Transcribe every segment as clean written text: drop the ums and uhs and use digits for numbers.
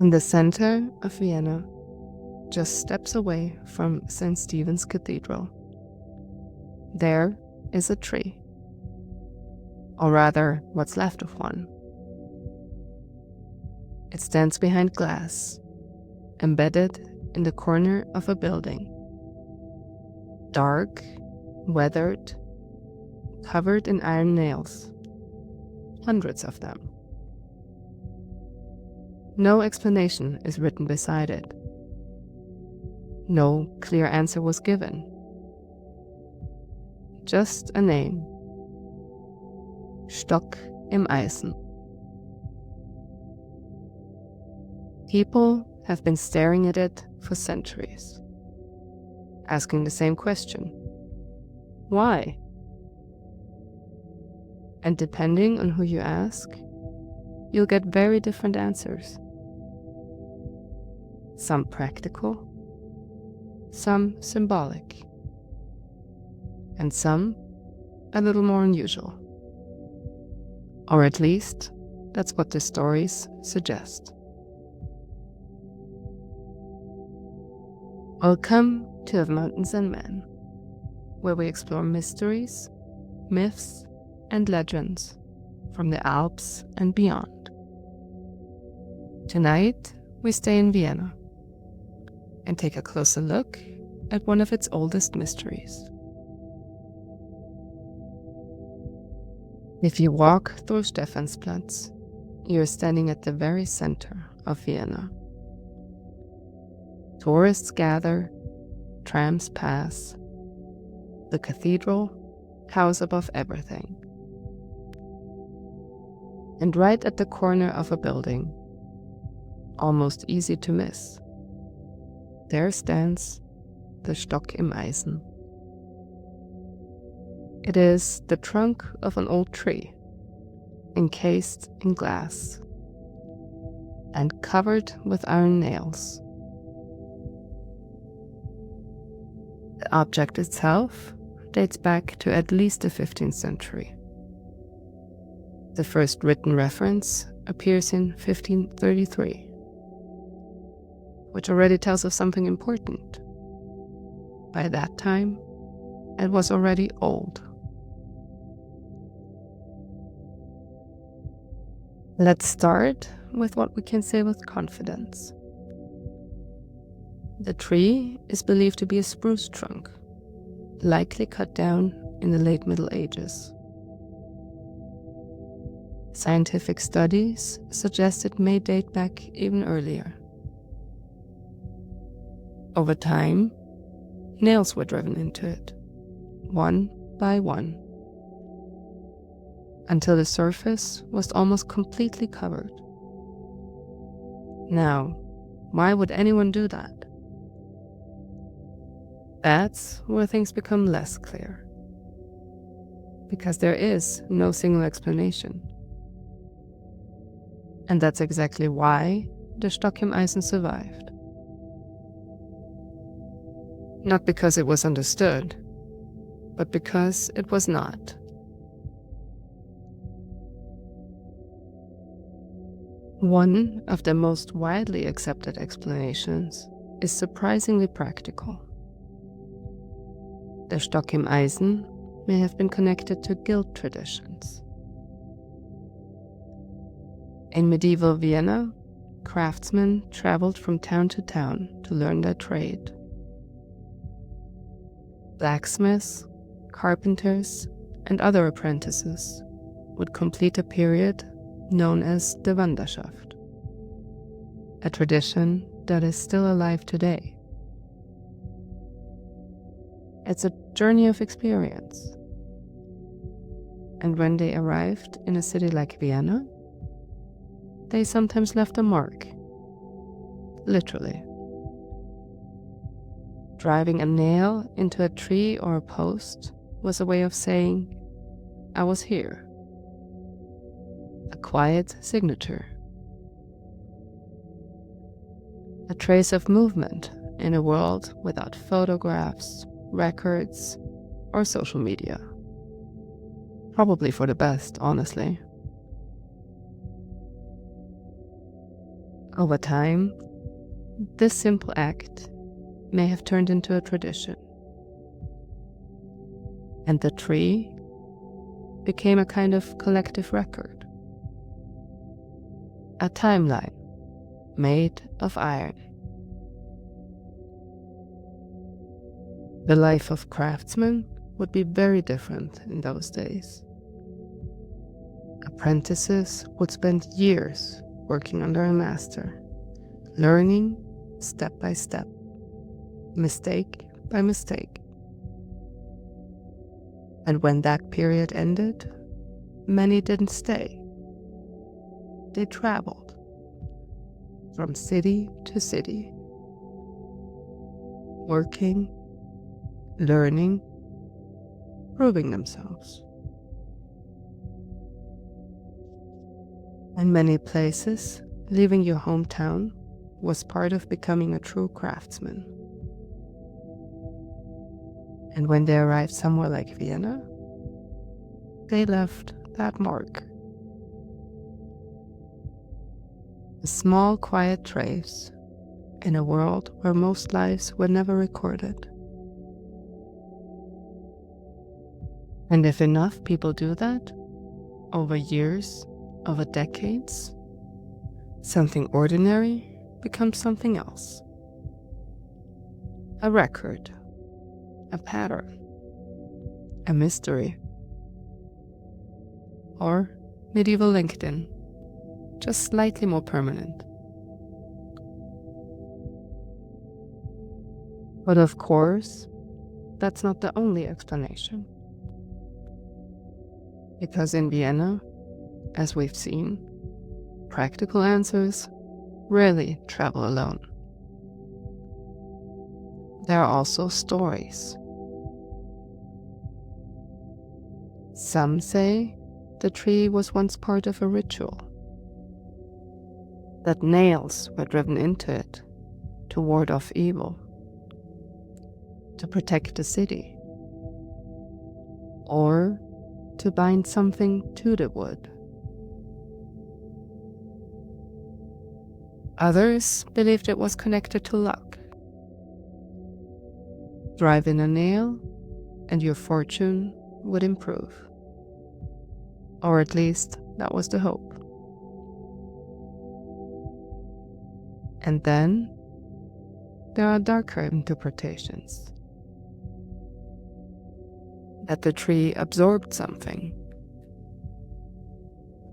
In the center of Vienna, just steps away from St. Stephen's Cathedral, there is a tree, or rather what's left of one. It stands behind glass, embedded in the corner of a building. Dark, weathered, covered in iron nails. Hundreds of them. No explanation is written beside it. No clear answer was given. Just a name. Stock im Eisen. People have been staring at it for centuries, asking the same question. Why? And depending on who you ask, you'll get very different answers. Some practical, some symbolic, and some a little more unusual. Or at least, that's what the stories suggest. Welcome to Of Mountains and Men, where we explore mysteries, myths, and legends from the Alps and beyond. Tonight, we stay in Vienna and take a closer look at one of its oldest mysteries. If you walk through Stephansplatz, you're standing at the very center of Vienna. Tourists gather, trams pass. The cathedral towers above everything. And right at the corner of a building, almost easy to miss, there stands the Stock im Eisen. It is the trunk of an old tree, encased in glass, and covered with iron nails. The object itself dates back to at least the 15th century. The first written reference appears in 1533, which already tells us something important. By that time, it was already old. Let's start with what we can say with confidence. The tree is believed to be a spruce trunk, likely cut down in the late Middle Ages. Scientific studies suggest it may date back even earlier. Over time, nails were driven into it, one by one, until the surface was almost completely covered. Now, why would anyone do that? That's where things become less clear, because there is no single explanation. And that's exactly why the Stock im Eisen survived. Not because it was understood, but because it was not. One of the most widely accepted explanations is surprisingly practical. The Stock im Eisen may have been connected to guild traditions. In medieval Vienna, craftsmen traveled from town to town to learn their trade. Blacksmiths, carpenters, and other apprentices would complete a period known as the Wanderschaft, a tradition that is still alive today. It's a journey of experience. And when they arrived in a city like Vienna, they sometimes left a mark, literally. Driving a nail into a tree or a post was a way of saying, I was here. A quiet signature. A trace of movement in a world without photographs, records, or social media. Probably for the best, honestly. Over time, this simple act may have turned into a tradition, and the tree became a kind of collective record, a timeline made of iron. The life of craftsmen would be very different in those days. Apprentices would spend years working under a master, learning step by step, mistake by mistake. And when that period ended, many didn't stay. They traveled from city to city, working, learning, proving themselves. In many places, leaving your hometown was part of becoming a true craftsman. And when they arrived somewhere like Vienna, they left that mark. A small, quiet trace in a world where most lives were never recorded. And if enough people do that, over years, over decades, something ordinary becomes something else. A record, a pattern, a mystery, or medieval LinkedIn, just slightly more permanent. But of course, that's not the only explanation. Because in Vienna, as we've seen, practical answers rarely travel alone. There are also stories. Some say the tree was once part of a ritual, that nails were driven into it to ward off evil, to protect the city, or to bind something to the wood. Others believed it was connected to luck. Drive in a nail and your fortune would improve. Or at least that was the hope. And then there are darker interpretations. That the tree absorbed something.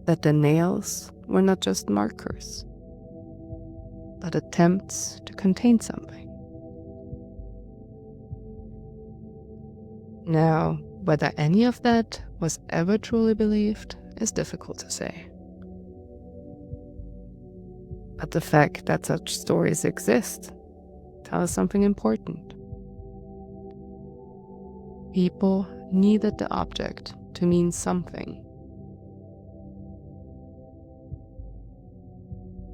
That the nails were not just markers, but attempts to contain something. Now, whether any of that was ever truly believed is difficult to say. But the fact that such stories exist tells us something important. People needed the object to mean something.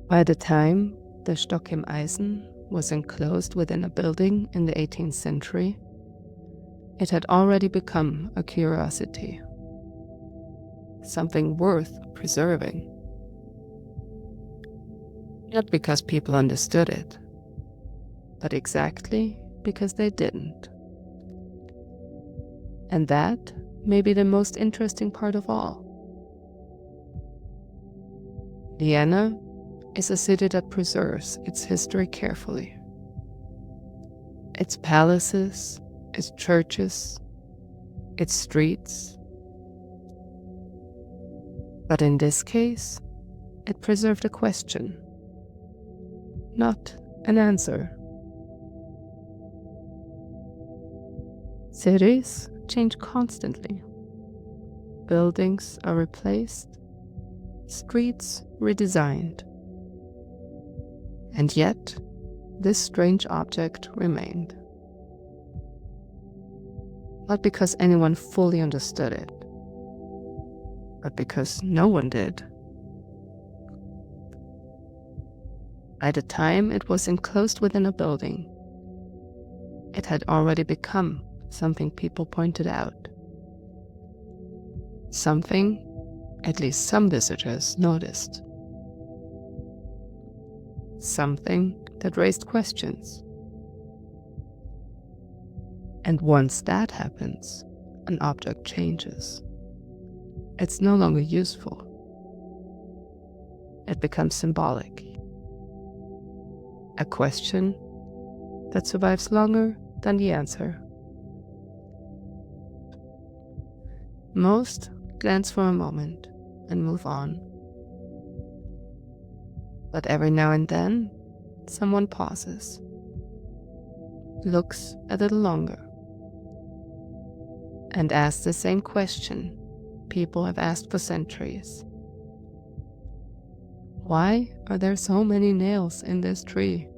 By the time the Stock im Eisen was enclosed within a building in the 18th century, it had already become a curiosity, something worth preserving. Not because people understood it, but exactly because they didn't. And that may be the most interesting part of all. Vienna is a city that preserves its history carefully. Its palaces, its churches, its streets. But in this case, it preserved a question, not an answer. Cities change constantly. Buildings are replaced, streets redesigned. And yet, this strange object remained. Not because anyone fully understood it, but because no one did. By the time it was enclosed within a building, it had already become something people pointed out. Something at least some visitors noticed. something that raised questions. And once that happens, an object changes. It's no longer useful. It becomes symbolic. A question that survives longer than the answer. Most glance for a moment and move on. But every now and then, someone pauses, looks a little longer, and asks the same question people have asked for centuries. Why are there so many nails in this tree?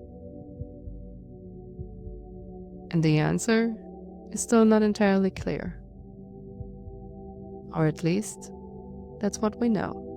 And the answer is still not entirely clear. Or at least, that's what we know.